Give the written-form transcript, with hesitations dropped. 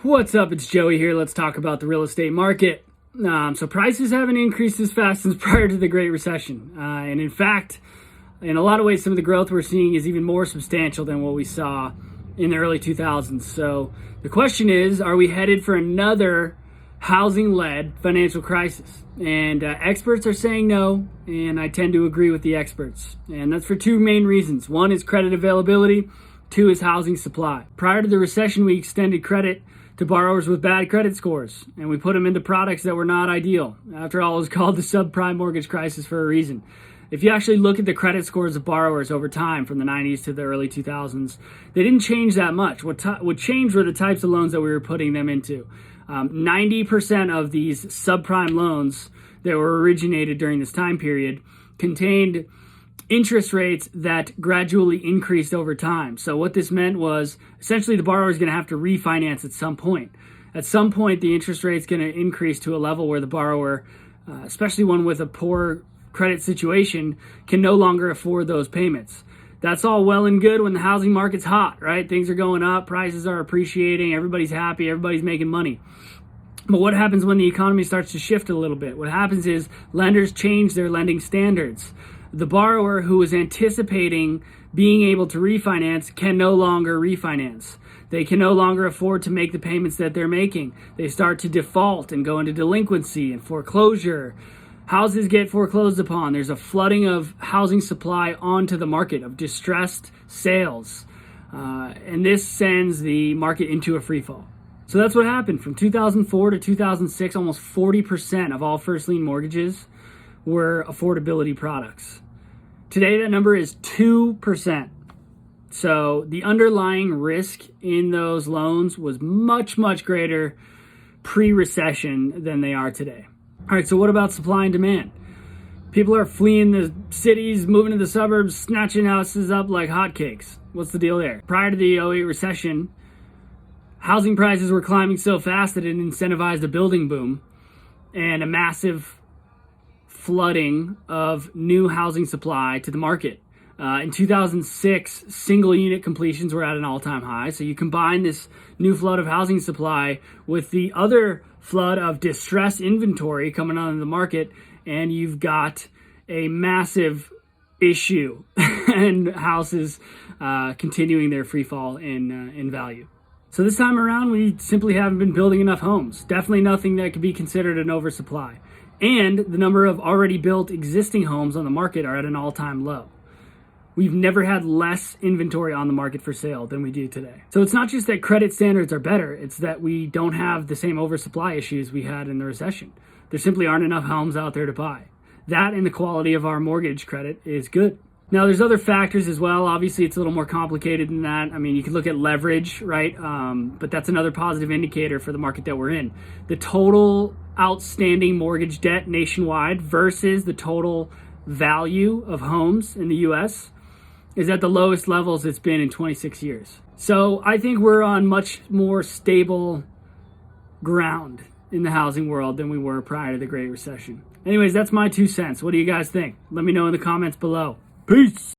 What's up? It's Joey here. Let's talk about the real estate market. So prices haven't increased as fast since prior to the Great Recession. And in fact, in a lot of ways, some of the growth we're seeing is even more substantial than what we saw in the early 2000s. So the question is, are we headed for another housing-led financial crisis? And experts are saying no, and I tend to agree with the experts. And that's for two main reasons. One is credit availability. Two is housing supply. Prior to the recession, we extended credit to borrowers with bad credit scores, and we put them into products that were not ideal. After all, it was called the subprime mortgage crisis for a reason. If you actually look at the credit scores of borrowers over time from the 90s to the early 2000s, they didn't change that much. What changed were the types of loans that we were putting them into. 90% of these subprime loans that were originated during this time period contained interest rates that gradually increased over time. So what this meant was essentially the borrower is going to have to refinance at some point. At some point, the interest rate is going to increase to a level where the borrower, especially one with a poor credit situation, can no longer afford those payments. That's all well and good when the housing market's hot, right? Things are going up, prices are appreciating, everybody's happy, everybody's making money. But what happens when the economy starts to shift a little bit? What happens is lenders change their lending standards. The borrower who is anticipating being able to refinance can no longer refinance. They can no longer afford to make the payments that they're making. They start to default and go into delinquency and foreclosure. Houses get foreclosed upon. There's a flooding of housing supply onto the market, of distressed sales. And this sends the market into a free fall. So that's what happened. From 2004 to 2006, almost 40% of all first lien mortgages were affordability products. Today, that number is 2%. So the underlying risk in those loans was much, much greater pre-recession than they are today. All right, so what about supply and demand? People are fleeing the cities, moving to the suburbs, snatching houses up like hotcakes. What's the deal there? Prior to the '08 recession, housing prices were climbing so fast that it incentivized a building boom and a massive flooding of new housing supply to the market. In 2006, single unit completions were at an all-time high. So you combine this new flood of housing supply with the other flood of distressed inventory coming onto the market, and you've got a massive issue and houses continuing their free fall in value. So this time around, we simply haven't been building enough homes. Definitely nothing that could be considered an oversupply. And the number of already built existing homes on the market are at an all-time low. We've never had less inventory on the market for sale than we do today. So it's not just that credit standards are better, it's that we don't have the same oversupply issues we had in the recession. There simply aren't enough homes out there to buy. That and the quality of our mortgage credit is good. Now, there's other factors as well. Obviously, it's a little more complicated than that. I mean, you can look at leverage, right? But that's another positive indicator for the market that we're in. The total outstanding mortgage debt nationwide versus the total value of homes in the U.S. is at the lowest levels it's been in 26 years. So I think we're on much more stable ground in the housing world than we were prior to the Great Recession. Anyways, that's my 2 cents. What do you guys think? Let me know in the comments below. Peace.